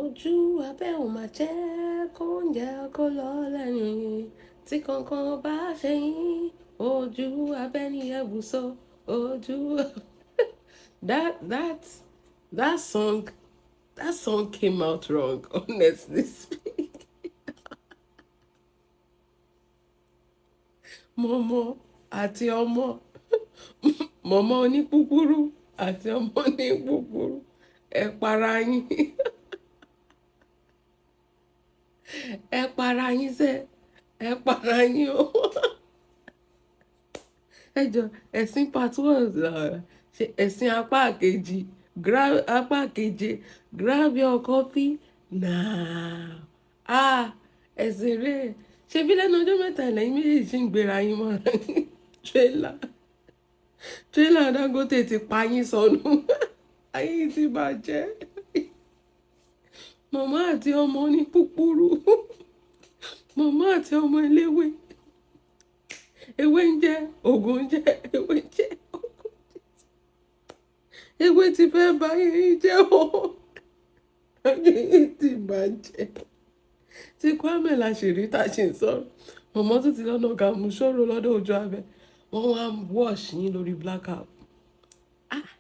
ojú abẹ́ ò máa jẹ́ kóúnjẹ kó lọ lẹ́nu yín tí kankan bá ṣe yín ojú abẹ́ ní ẹ̀bùsọ ojú. that song came out wrong, honestly speaking. Momo àti ọmọ Momo ní kúkúrú àti ọmọ ní kúkúrú ẹ para yín. Ẹ para yín sẹ́, ẹ para yín o. Ẹ jọ ẹ̀sìn part one ṣe ẹ̀sìn apá kejì apá keje grab your coffee now. Ẹ̀sìn rẹ̀ ṣe bí lẹ́nu ọjọ́ mẹ́ta lẹ́yìn méjèèjì ṣì ń gbéra yín mọ́ra. Trailer Dangote ti pa yín sọnù. Ayé ti bàjẹ́. Màmá àti ọmọ ní púpúrú. Màmá àti ọmọ eléwé. Ewé ń jẹ, ògùn ń jẹ, ewé ń jẹ, ògùn ń jẹ. Ewé ti fẹ́ bà yín jẹ́ o. Ayé ti bàjẹ́. Tí Kwame Láṣìírí tá ṣe ń sọ̀rọ̀. Màmá tó ti lọ́nà gàmù ṣòro lọ́dọ̀ ojú abẹ. Wọ́n wá ń wọ́ọ̀ṣì yín lórí blackout.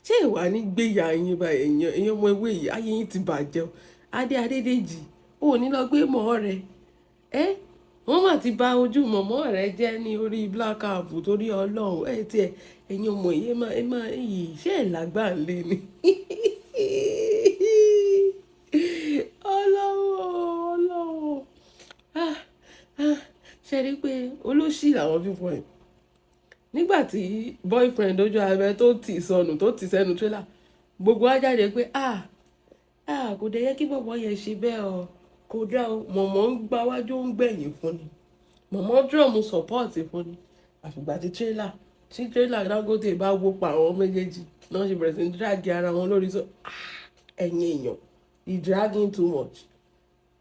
Ṣé ìwà ní gbéyà yín bá èèyàn ọmọ ewé yìí ayé yín ti bàjẹ́ o. Adédèjì ò ní lọ gbé mọ́ rẹ̀. Wọ́n mà ti bà ojú mọ̀mọ́ rẹ̀ jẹ́ ní orí blackout torí Ọlọ́run tiẹ̀ ẹ̀yin ọmọ yìí ẹ máa yìí ṣé ẹ̀ lágbà ń lé ni. Ọlọ́run ṣe rí pé olóṣì làwọn fífọ́ ẹ̀. Nígbà tí boyfriend ojú abẹ tó tì sọnù tó tì sẹ́nu trailer gbogbo á jáde pé kò dẹ̀ yẹ kí bọ̀bọ̀ yẹn ṣe bẹ́ẹ̀ o kò dá o. Mọ̀mọ́ ń gbáwájú ń gbẹ̀yìn fún ni, mọ̀mọ́ drum support fún ni. Àfìgbà tí trailer Dangote bá wó pa àwọn méjèèjì náà ṣe bẹ̀rẹ̀ sí ní drag ara wọn lórí sọ ẹ̀yin èèyàn you dragging too much.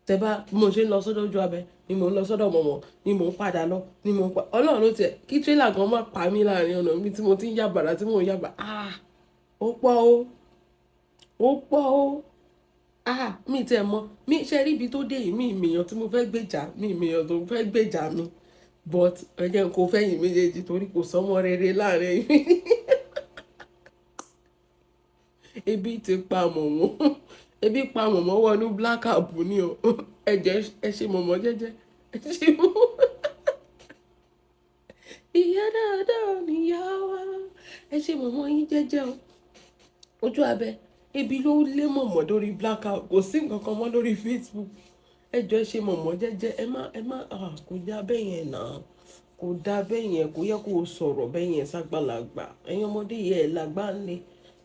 Tẹ́ bá mo ṣe ń lọ sọ́dọ̀ ojú abẹ ni mò ń lọ sọ́dọ̀ mọ̀mọ́ ni mò ń padà lọ ni mò ń pa Ọlọ́run ló tiẹ̀ kí trailer gan má pa mí láàrin ọ̀nà mi tí mo ti ń yàbàrà tí mò ń yàbà ó pọ̀ o mi tẹ̀ mọ́ mi ṣe rí ibi tó dé yìí mi ìmìyàn tí mo fẹ́ gbèjà mi ìmìyàn tó fẹ́ gbèjà mi but ẹ̀jẹ̀ kò fẹ́yìn méjèèjì torí kò sọ́mọ rere láàrin yìí. Ebi ti pa mọ̀mọ́ ebi pa mọ̀mọ́ wọnú blackout ni o. Ẹ̀jẹ̀ ẹ ṣe mọ̀mọ́ jẹ́jẹ́ ẹ ṣe mọ́. Ìyá dáadáa níyà wá ẹ ṣe mọ̀mọ́ yín jẹ́jẹ́ o. Ojú abẹ ebi ló lé mọ̀mọ́ lórí blackout kò sí nǹkan kan mọ́ lórí Facebook. Ẹ jọ ẹ ṣe mọ̀mọ́ jẹ́jẹ́ ẹ má kò dá bẹ́ẹ̀ yẹn náà kò dá bẹ́ẹ̀ yẹn kò yẹ kó o sọ̀rọ̀ bẹ́ẹ̀ yẹn ságbàlagbà ẹ̀yin ọmọdé yẹn ẹ̀ lágbá ńlẹ̀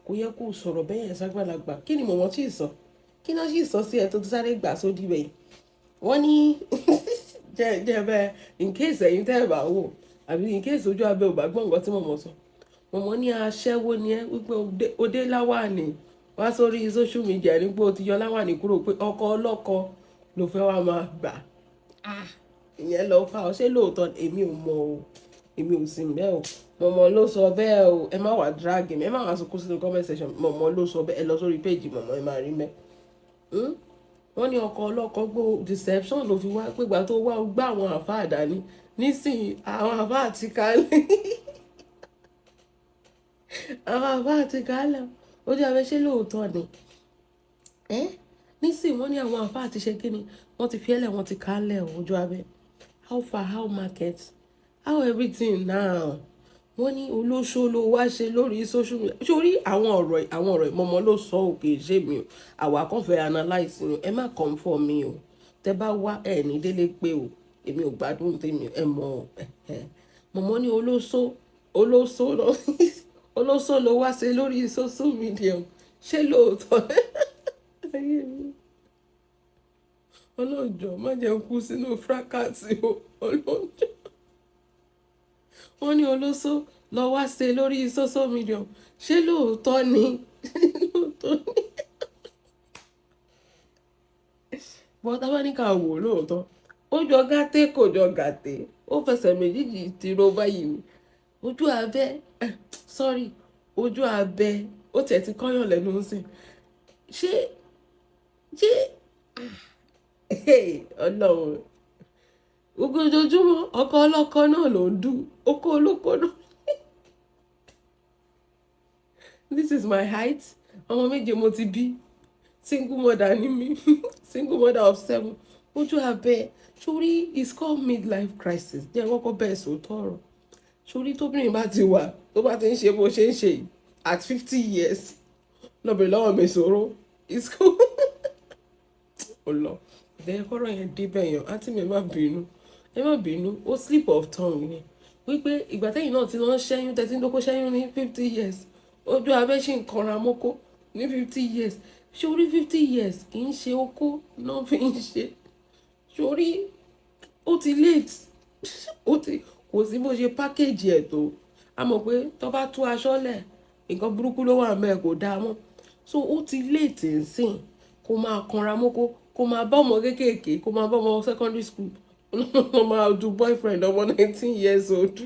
kò yẹ kó o sọ̀rọ̀ bẹ́ẹ̀ yẹn ságbàlagbà. Kí ni mọ̀mọ́ tí ì sọ kí náà sì sọ sí ẹ tó ti sáré gbà sódì bẹ́ẹ̀ wọ́n ní jẹ́ bẹ́ẹ̀ in case ẹ̀yin tẹ́ ẹ̀ bá wò àbí in case ojú abẹ ò bá gbọ́ nǹkan tí mọ̀mọ́ sọ. Mọ̀mọ́ ní aṣẹ́wó ni ẹ wípé òde láwàní wá sórí social media ní pé o ti yọ láwàní kúrò pé ọkọ ọlọ́kọ ló fẹ́ wá máa gbà. Ìyẹn lọ fà ọ́ ṣé lóòótọ́ èmi ò mọ̀ o èmi ò sì bẹ́ẹ̀ o. Mọ̀mọ́ ló sọ bẹ́ẹ̀ o ẹ má wá drag mi ẹ má wá sunkún sínú comment section. Mọ̀mọ́ ló sọ bẹ́ẹ̀ ẹ lọ sórí page mọ̀mọ́ ẹ máa rí mẹ́. Wọ́n ní ọkọ ọlọ́kọ gbó deception ló fi wá pégbà tó wá gbá àwọn àfáà dání nísìnyí àwọn àfáà ti kálẹ̀. Àwọn àfáà ti kálẹ̀ ojú abẹ ṣé lóòótọ́ ni nísìnyí wọ́n ní àwọn àfáà ti ṣe kíni wọ́n ti fiẹ́lẹ̀ wọ́n ti kálẹ̀ ojú abẹ. How far how market how everything now. Wọ́n ní olóṣó ló wá ṣe lórí social media sórí àwọn ọ̀rọ̀ ìmọ̀mọ́ ló sọ òkè ṣé mi o àwa kan fẹ́ analyse ni ẹ má come for mi o tẹ́ bá wá ẹ̀ ní délé pé o èmi ò gbádùn tèmi ẹ mọ̀ mọ̀mọ́ ní olóṣó ló wá ṣe lórí social media ṣé lóòótọ́. Ọlọ́jọ́ má jẹ́ kú sínú fracasi o ọlọ́jọ́. Wọ́n ní olóṣó lọ wá ṣe lórí social media ṣé lóòótọ́ ni bọ́tà bá ní ká wò lóòótọ́ ó jọ gàtẹ́ kò jọ gàtẹ́ ó fẹsẹ̀ méjìjì ti ro báyìí ni ojú abẹ ojú abẹ ó tẹ̀ ti kọ́yàn lẹ́nu sí ṣé Ọlọ́run gbogbo ojoojúmọ́ ọkọ ọlọ́kọ náà ló ń dùn oko olóko náà. This is my height. Ọmọ méje mo ti bí. Single mother ni mí. Single mother of 7. Ojú abẹ́. Sórí it's called midlife crisis. Jẹ́ kọ́kọ́ bẹ́ẹ̀ sòótọ́ ọ̀rọ̀. Sórí tóbìnrin bá ti wà tó bá ti ń ṣe bó ṣe ń ṣe yìí at 50 years lọ́bìnrin lọ́wọ́ mi sọ̀rọ̀. It's called ọlọ ìdẹ́yẹ kọ́rọ̀ yẹn débẹ̀ yẹn àǹtí mi ẹ má bínú ó slip of tongue ni wípé ìgbà tẹ́yìn náà ti lọ ń ṣẹ́yún tẹ́tí lóko ṣẹ́yún ní 50 years ojú abẹ́ ṣì ń kanra mọ́kó ní 50 years sórí 50 years kì í ṣe okó náà fi ń ṣe sórí ó ti late kò sí bó ṣe package ẹ̀ tó a mọ̀ pé tó bá tú aṣọ lẹ̀ nǹkan burúkú ló wà mẹ́ẹ̀ kò dáa mọ́ so ó ti late nsìn kó máa kanra mọ́kó kó máa bá ọmọ kéékèèké kó máa bá ọmọ secondary school wọ́n máa du boyfriend ọmọ 19 years old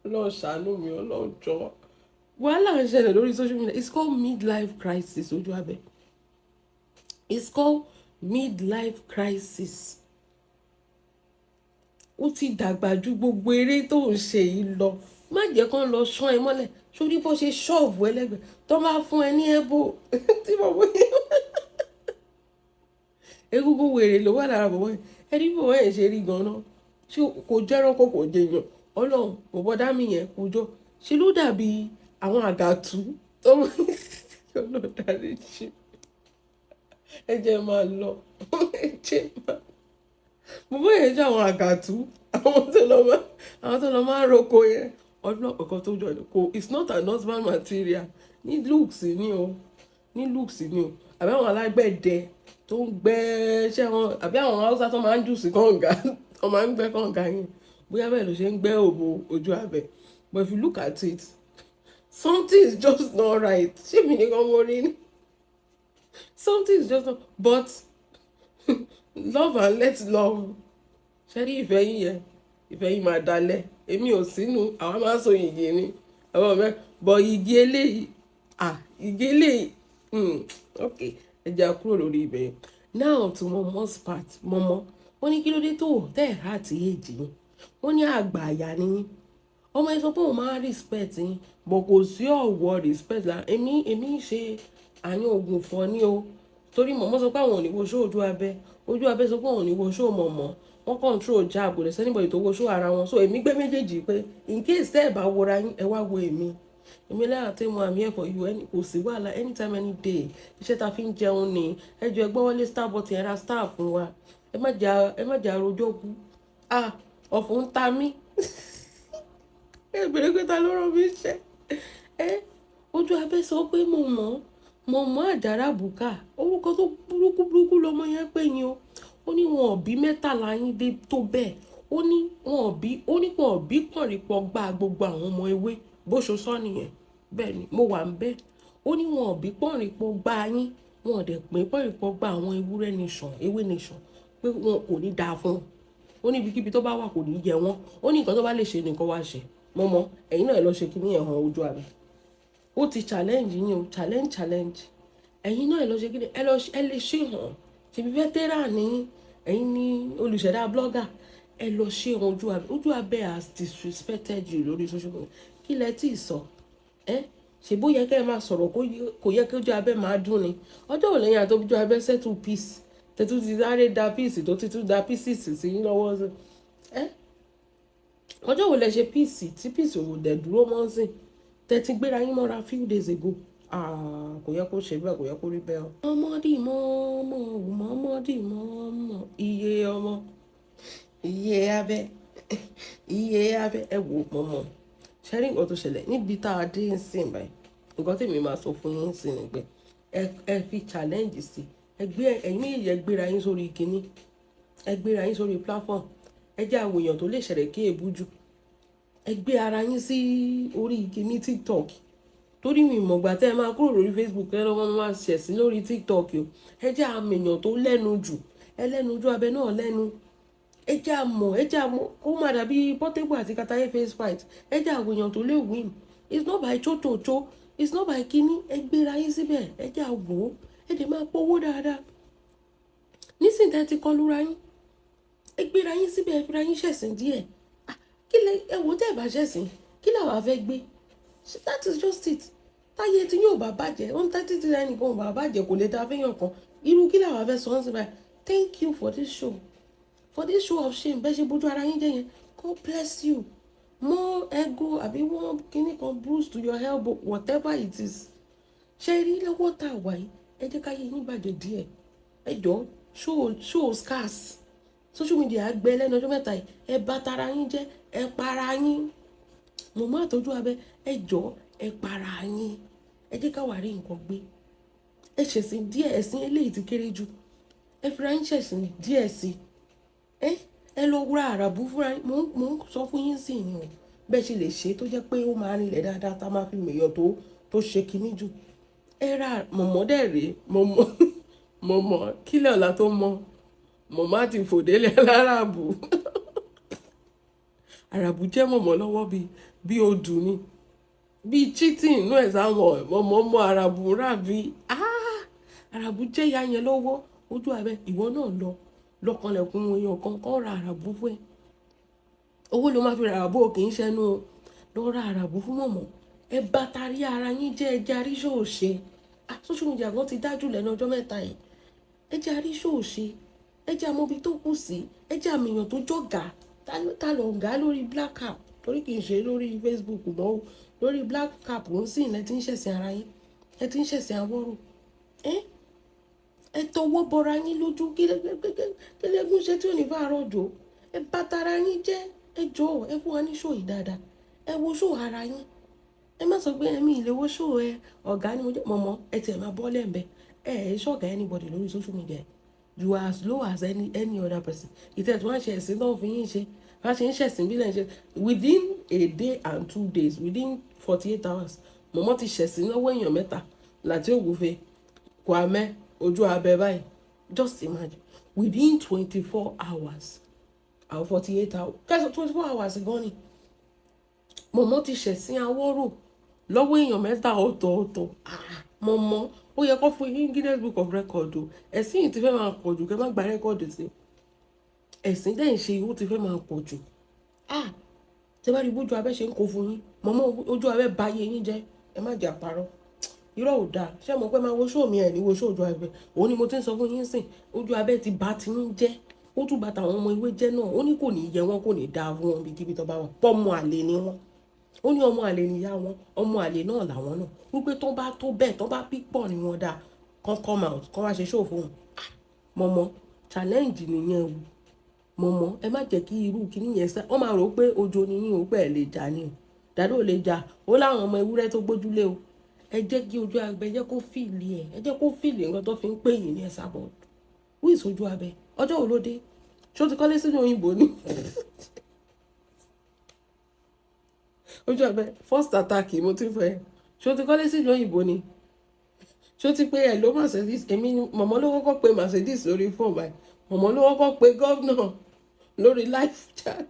Ọlọ́run ṣàánú mi Ọlọ́run jọ̀ọ́ wàhálà ń ṣẹlẹ̀ lórí social media it's called midlife crisis ojú abẹ́ it's called midlife crisis ó ti dàgbà ju gbogbo eré tó ń ṣe yìí lọ má jẹ́ kán lọ ṣán ẹ mọ́lẹ̀ sórí bó ṣe ṣọ́ọ̀bù ẹlẹ́gbẹ̀ẹ́ tó bá fún ẹ ní ẹ̀bù tí mo bọ́ yẹn egungun wèrè ló wà lára bọ̀bọ̀ yẹn ẹni bọ̀bọ̀ yẹn ṣe rí gan-an ṣé kò jẹ́rọ́kọ̀ kò jẹyàn Ọlọ́run bọ̀bọ̀ dámì yẹn kò jọ ṣe ló dàbí àwọn àgàtú tó máa ń darí ṣe ẹ jẹ́ máa lọ ẹ jẹ́ máa bọ̀bọ̀ yẹn jẹ́ àwọn àgàtú àwọn tó lọ máa ń roko yẹn Ọlọ́run ọkọ̀ tó jọ kò it's not an husband material ní looks ni o àbí àwọn alágbẹ̀dẹ tó ń gbẹ́ ṣé wọn àbí àwọn haúsá tó máa ń jù sí kànga tó máa ń gbẹ́ kànga yẹn bóyá bẹ́ẹ̀ ló ṣe ń gbẹ́ òbò ojú abẹ́ but if you look at it something is just not right ṣé mi nìkan mo rí ni something is just not but love and let love ṣe rí ìfẹ́ yín máa dalẹ̀ èmi ò sínú àwọn máa ń so yìgì ni àwọn ọmọ bọ̀ yìgì eléyìí ok ẹ jẹ́ kúrò lórí ibẹ̀ yẹn now to Momo's part Momo wọ́n ní kí ló dé tó tẹ́ ẹ̀ láti èjì yín wọ́n ní àgbà àyà ni yín ọmọ yẹn sọ pé òun máa respect yín bọ̀ kò sí ọ̀wọ́ respect la èmi ṣe àyàn oògùn fún ọ ní o torí Momo sọ pé àwọn ò ní wo ṣó ojú abẹ́ sọ pé àwọn ò ní wo ṣó Momo wọ́n control jab kò lè sẹ́nìbọ̀dì tó wo ṣó ara wọn so èmi gbé méjèèjì pé in case tẹ́ ẹ̀ bá wọra yín ẹ wá wo èmi lára tí mo àmì ẹ̀fọ́ yìí kò sí wàhálà anytime any day iṣẹ́ ta fi ń jẹun ni ẹjọ́ ẹgbẹ́ wọlé star button ẹ̀ra star fún wa ẹ má jà rojọ́ kú ọ̀fun ń ta mí ẹ bèrè pé ta ló rán mi ṣe ojú abẹ́ sọ pé mo mọ̀ àjàrà bùkà orúkọ tó burúkú lọmọ yẹn pé yín o ó ní wọn ò bí mẹ́tàlá yín dé tó bẹ́ẹ̀ ó ní wọn ò bí pọ̀nrípọ̀ gba gbogbo àwọn ọmọ ewé bó ṣe sọ nìyẹn bẹ́ẹ̀ ni mo wà ń bẹ́ẹ̀ ó ní wọn ò bí pọ̀nrípọ̀ gba yín wọn ò dẹ̀ pé pọ̀nrípọ̀ gba àwọn ewúrẹ́ nation ewé nation pé wọn kò ní dáa fún wọn ó ní ibikíbi tó bá wà kò ní yẹ wọn ó ní nǹkan tó bá lè ṣe nìkan wá ṣe Momo ẹ̀yin náà ẹ lọ ṣe kí ní ẹ̀hàn ojú àbí ó ti challenge yín o challenge ẹ̀yin náà ẹ lọ ṣe kí ní ẹ lè ṣe hàn ṣèbí veteran ní ẹ̀yin ní olùṣẹ̀dá blogger ẹ lọ ṣe ojú abẹ́ has disrespected you lórí social media kí lẹ tí ì sọ ṣe bó yẹ kẹ́ ẹ máa sọ̀rọ̀ kò yẹ kí ojú abẹ́ máa dún ni ọjọ́ ò lẹ́yìn àti ojú abẹ́ settle peace tètú ti sáré da peace tó ti tún da pieces sí yín lọ́wọ́ sí ọjọ́ wo lẹ ṣe peace tí peace ò dẹ̀ dúró mọ́ sí tẹ̀tí gbéra yín mọ́ra few days ago kò yẹ kó ṣe bẹ́ẹ̀ kò yẹ kó rí bẹ́ẹ̀ o. ọmọdé mọ́ iye ọmọ iye abẹ́ ẹ wò mọ́mọ́ ṣẹ́rí nǹkan tó ṣẹlẹ̀ níbi tá a dé ń sìn báyìí nǹkan tèmi máa sọ fún yín sí ni pé ẹ fi challenge sí ẹ̀yin méjèèjì ẹ gbéra yín sórí kínní ẹ gbéra yín sórí platform ẹ jẹ́ àwọn èèyàn tó lè ṣẹlẹ̀ kí èébú jù ẹ gbé ara yín sí orí kínní TikTok torí mi ìmọ̀gbà tẹ́ ẹ máa kúrò lórí Facebook ẹ lọ́wọ́ máa ṣẹ̀sìn lórí TikTok o ẹ jẹ́ àwọn èèyàn tó lẹ́nu jù ẹ lẹ́nu ojú abẹ náà lẹ́nu ẹ jẹ́ àmọ́ kó má dàbí Portable àti Kataye face fight ẹ jẹ́ àwọn èèyàn tó lè win it's not by cho it's not by kíní ẹ gbéra yín síbẹ̀ ẹ jẹ́ àwò ẹ dẹ̀ máa pọ́wó dáadáa nísìnyí tẹ́ ti kọlu ra yín ẹ gbéra yín síbẹ̀ ẹ fira yín ṣẹ̀sìn díẹ̀ kí lẹ ẹ wò tẹ́ ẹ bá ṣẹ̀sìn kí làwọn afẹ́ gbé that is just it táyé tí yóò bá bàjẹ́ ó ń tẹ́tí tí ẹnìkan ò bá bàjẹ́ kò lè dá fẹ́yàn kan irú kí làwọn afẹ́ sọ ọ́n síbẹ̀ thank you for this show of shame bẹ́ẹ̀ ṣe bójú ara yín jẹ́ yẹn God bless you more ego àbí wọ́n kíní kan bruise to your elbow whatever it is ṣe rí lọ́wọ́ tá a wà yìí ẹ jẹ́ káyé yín bàjẹ́ díẹ̀ ẹ jọ show scarce social media gbẹ lẹ́nu ọjọ́ mẹ́ta yìí ẹ bà tara yín jẹ́ ẹ para yín mo má tọ́jú abẹ ẹ jọ ẹ para yín ẹ jẹ́ ká wà rí nǹkan gbé ẹ ṣẹ̀sìn díẹ̀ ẹ̀sìn eléyìí ti kéré jù ẹ fira yín ṣẹ̀sìn díẹ̀ sí ẹ lọ wúra àràbù fúnra yín mo ń sọ fún yín sí ni o bẹ́ẹ̀ ṣe lè ṣe tó jẹ́ pé ó máa rinlẹ̀ dáadáa tá a máa fi mèèyàn tó ṣe kinní jù ẹ ra mọ̀mọ́ dẹ̀ rèé mọ̀mọ́ kílẹ̀ ọ̀la tó mọ́ mọ̀mọ́ àti fòdélẹ̀ aláràbù àràbù jẹ́ mọ̀mọ́ lọ́wọ́ bí odù ni bí cheating inú ẹ̀ sáwọn mọ̀mọ́ àràbù rà bí àràbù jẹ́ ìyá yẹn lọ́wọ́ ojú abẹ ìwọ náà lọ́kànlẹ̀kùn èèyàn kan ra àràbù fún ẹ owó ló máa fi ra àràbù kì í ṣẹnu lọ ra àràbù fún mọ̀mọ́ ẹ bá tarí ara yín jẹ́ ẹ jẹ́ àríṣòòṣe social media gan ti dájú lẹ́nu ọjọ́ mẹ́ta yìí ẹ jẹ́ àríṣòòṣe ẹ jẹ́ àmọ́bi tó kù sí ẹ jẹ́ àmìyàn tó jọ̀gá ta lọ gá lórí black cap torí kì í ṣe lórí Facebook mọ́ lórí black cap ń sìn ẹ ti ń ṣẹ̀sìn ara yín ẹ ti ń ṣẹ̀sìn àwọ̀rò ẹ tọwọ́ bọra yín lójú kílẹ̀gùn ṣe tí ò ní fàárọ̀ jò ẹ bá tara yín jẹ́ ẹ jọ ẹ fún wa ní ṣòyí dáadáa ẹ wo ṣò ara yín ẹ má sọ pé ẹ̀mí ìléwó ṣò ẹ ọ̀gá ni mo jẹ́ mọ̀mọ́ ẹ tiẹ̀ máa bọ́ lẹ́ǹbẹ̀ ẹ ṣọ̀gá anybody lórí social media you are as low as any other person ìtẹ̀tù wọn ṣe ẹ̀sìn náà fi yín ṣe wọn ṣe ń ṣẹ̀sìn bí lẹ́yìn ṣe within a day and 2 days within 48 hours mọ̀mọ́ ti ṣẹ̀sìn lọ́wọ́ èèyàn mẹ́ta láti ògùnfe Kwame ojú abẹ báyìí just imagine within 24 hours or 48 hours kẹsàn 24 hours gan ni mọ̀mọ́ ti ṣẹ̀sìn Awórò lọ́wọ́ èèyàn mẹ́ta ọ̀tọ̀ọ̀tọ̀ mọ̀mọ́ ó yẹ kó fún yín Guinness Book of Record o ẹ̀sìn yìí ti fẹ́ máa pọ̀ jù kẹ́ má gba rẹ́kọ̀dù sí ẹ̀sìn dẹ́yìn ṣe ó ti fẹ́ máa pọ̀ jù tẹ́ bá rí bójú abẹ́ ṣe ń kó fún yín mọ̀mọ́ ojú abẹ́ bà yé yín jẹ́ ẹ má jẹ́ àparọ́ irọ́ ò dáa ṣé mo pẹ́ máa wo ṣóò mi ẹ̀ ní wo ṣóò ojú abẹ́ òun ni mo ti ń sọ fún yín sìn ojú abẹ́ ti bà ti yín jẹ́ ó tún bà tàwọn ọmọ ìwé jẹ́ náà ó ní kò ní yẹ wọn kò ní dáa fún wọn bí kíbi tó bá wọn pọ́mọ àlè ni wọn ó ní ọmọ àlè níyá wọn ọmọ àlè náà làwọn náà wípé tó bá tó bẹ́ẹ̀ tó bá pípọ̀ ni wọn dáa kán come out kán wá ṣe ṣóò fún wọn mọ̀mọ́ challenge nìyẹn o mọ̀mọ́ ẹ má jẹ́ kí irú kíní yẹn sẹ́ wọ́n máa rò pé ojo ni yín ò pẹ́ lè jà ni o dàdó lè jà ó láwọn ọmọ ewúrẹ́ tó gbójúlé o ẹ jẹ́ kí ojú abẹ jẹ́ kó fìlì ẹ jẹ́ kó fìlì nǹkan tó fi ń pè yín ní ẹ̀sà bọ̀ wíìsì ojú abẹ ọjọ́ wo ló dé ṣó ti kọ́lé sínú òyìnbó ni ojú abẹ first attack mo ti fẹ́ ṣó ti kọ́lé sínú òyìnbó ni ṣó ti pé ẹ ló Mercedes èmi mọ̀mọ́ ló kọ́kọ́ pe Mercedes lórí fóònù báyìí mọ̀mọ́ ló kọ́kọ́ pe gọ́vnà lórí live chat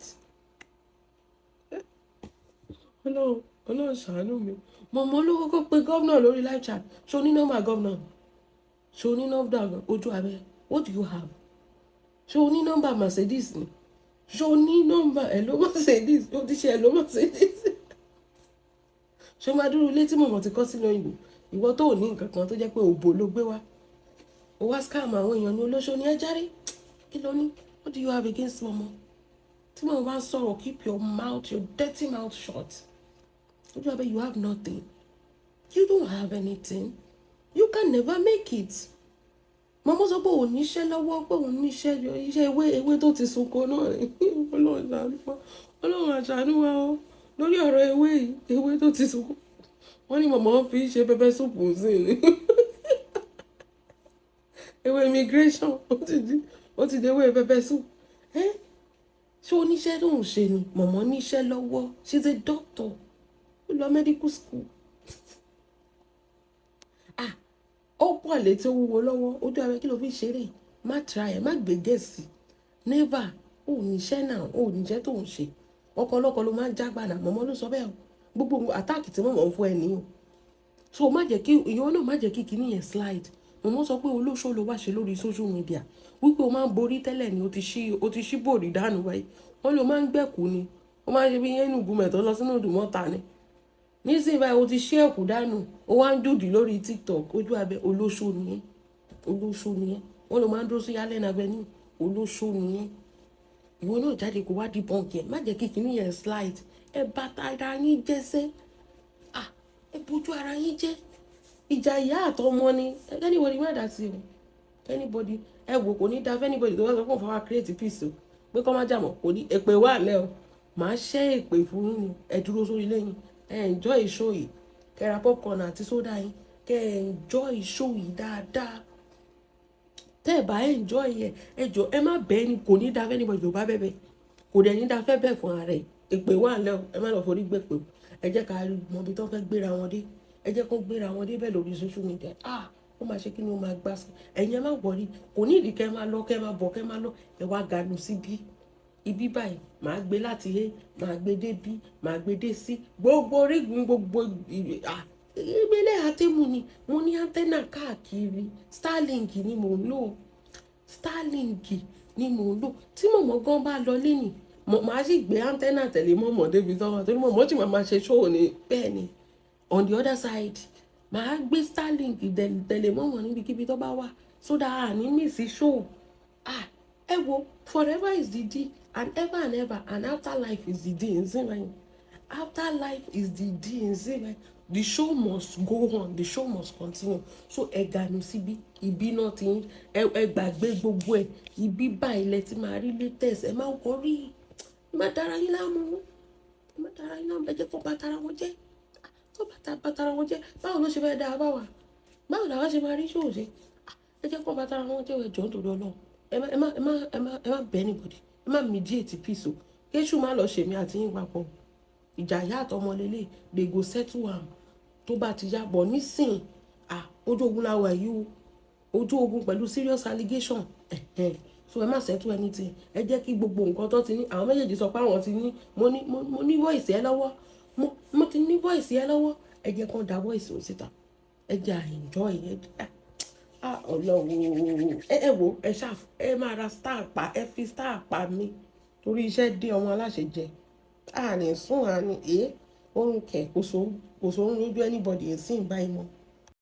ọlọ́run ṣàánú mi mọ̀mọ́ ló kọ́kọ́ pe gọ́vnà lórí live chat ṣó ní nọ́mbà gọ́vnà ṣó ní nọ́mbà ojú abẹ what do you have ṣó ní nọ́mbà Mercedes ni ṣó ní nọ́mbà ẹ ló Mercedes ó ti ṣe ẹ ló Mercedes ṣó máa dúró ilé tí mọ̀mọ́ ti kọ́ sínú òyìnbó ìwọ tó ní nǹkan kan tó jẹ́ pé òbò ló gbé wá ó wá scam àwọn èèyàn ní olóṣó ní ẹjáre kí ló ní what do you have against mọ̀mọ́ tí mọ̀mọ́ bá ń sọ̀rọ̀ keep your mouth your dirty mouth shut ojú abẹ́ you have nothing you don't have anything you can never make it mọ̀mọ́ sọ pé òun níṣẹ́ lọ́wọ́ pé òun níṣẹ́ iṣẹ́ ewé tó ti sunko náà rẹ̀ ọlọ́run àṣàánú wa o lórí ọ̀rọ̀ ewé tó ti sunko wọ́n ní mọ̀mọ́ fi ṣe pẹpẹ súpù sí ni ewé immigration ó ti di ewé pẹpẹ súpù ṣé oníṣẹ́ tó ń ṣe ni mọ̀mọ́ níṣẹ́ lọ́wọ́ she's a doctor ó lọ medical school ó pọ̀ létí ó wúwo lọ́wọ́ ojú abẹ kí ló fi ṣeré má try ẹ̀ má gbé gẹ̀ẹ́sì never ó níṣẹ́ náà ó níṣẹ́ tó ń ṣe ọkọ ọlọ́kọ ló máa ń jágbà náà mọ̀mọ́ ló sọ bẹ́ẹ̀ o gbogbo àtáàkì tí mọ̀mọ́ ń fún ẹ ní o so má jẹ́ kí ìyẹn náà má jẹ́ kí kinní yẹn slide Wọ́n sọ pé olóṣó ló wá ṣe lórí social media wípé o máa ń borí tẹ́lẹ̀ ni o ti ṣí bòrí dànù báyìí. Wọ́n ló máa ń gbẹ̀kú ni, ó máa ń ṣe bí yẹn nùgùn mẹ́tọ́ lọ sínú ìdùmọ̀ta ni. Nísìnyí báyìí o ti ṣí ẹ̀kú dànù, ó wá ń dùdì lórí TikTok. Ojú abẹ olóṣó ni ẹ́, olóṣó ni ẹ́. Wọ́n ló máa ń dúró sí Allen Avenue, olóṣó ni ẹ́. Ìwọ náà jáde kó wá debunk yẹn, má jẹ́ kí kinní yẹn slide. Ẹ bá ara yín jẹ́ sẹ́, ẹ bójú ara yín jẹ́. Ìjà ìyá àtọmọ ni, anybody má dá sí o, anybody. Ẹ wò kò ní dá fún anybody tó bá sọ pé òun fẹ́ wá create peace o, pé kọ́ má jàmọ̀, kò ní èpè wà lẹ́ o. Màá ṣẹ́ èpè fún yín ni, ẹ dúró sórí lẹ́yìn, ẹ enjoy show yìí, kẹ́ ra popcorn àti soda yín, kẹ́ enjoy show yìí dáadáa. Tẹ́ ẹ bá enjoy yẹ, ẹ jọ ẹ má bẹ́ẹ̀ ni, kò ní dá fún anybody tó bá bẹ́ẹ̀, kò dẹ̀ ní dá fẹ́ bẹ́ẹ̀ fún ara ẹ̀. Èpè wà lẹ́ o, ẹ má lọ forí gbèpè o. Ẹ jẹ́ ká mọ ibi tó fẹ́ gbéra wọn dé, ẹ jẹ́ kó gbéra wọn dé bẹ́ẹ̀ lórí social media. Ó máa ṣe kí ni ó máa gbá sí. Ẹ̀yin ẹ má wọrí, kò ní ìdí kẹ́ máa lọ, kẹ́ máa bọ̀, kẹ́ máa lọ. Ẹ wá ganu síbí, ibi báyìí màá gbé láti A, màá gbé dé B, màá gbé dé C, gbogbo orígun, gbogbo ìgbélé àtẹ̀mù ni. Mo ní antenna káàkiri, Starlink ni mò ń lò, Starlink ni mò ń lò. Tí mọ̀mọ́ gan bá lọ lẹ́nìí, màá sì gbé antenna tẹ̀lé mọ̀mọ́ débi tọ́wọ́, torí mọ̀mọ́ tí màá ṣe show ni bẹ́ẹ̀ ni. On the other side, màá gbé Starlink tẹ̀lé mọ̀mọ́ níbikíbi tó bá wà, so that àní miss show. Ẹ wo, forever is the D, and ever and ever, and afterlife is the D. Afterlife is the D. The show must go on, the show must continue. So ẹ ganu síbí, ibi náà ti ń, ẹ gbàgbé gbogbo ẹ̀, ibi báyìí lẹ ti máa rí latest. Ẹ má worry, ẹ má dára yín láàmú, ẹ má dára yín láàmú, ẹ jẹ́ kó bá tara wọn jẹ́. Tó bá tara wọn jẹ́, báwo ló ṣe fẹ́ dáa bá wa? Báwo làwa ṣe máa rí show ṣe? Ẹ jẹ́ kó bá tara wọn jẹ́, ẹ jọ̀ọ́ nítorí Ọlọ́run. Ẹ má bẹ anybody, ẹ má mediate peace o. Kéṣù má lọ ṣèmi àti yín papọ̀. Ìjà ìyá àtọmọ lélẹ̀, they go settle am. Tó bá ti yá bọ̀ nísìn, ojú ogun la wà yìí o, ojú ogun pẹ̀lú serious allegation. So ẹ má settle anything. Ẹ jẹ́ kí gbogbo nǹkan tó ti ní, àwọn méjèèjì sọ pé àwọn ti ní, mo ní voice ẹ lọ́wọ́, mo ti ní voice ẹ lọ́wọ́. Ẹ jẹ́ kó da voice o síta, ẹ jẹ́ enjoy ẹ. Ọlọ́run, ẹ wo, ẹ máa ra star pa, ẹ fi star pa mi, torí iṣẹ́ dé ọmọ aláṣẹ jẹ. Àní sún àní orun kẹ̀ kò sóhun lójú anybody ẹ̀ sí ìbáyìí mọ́.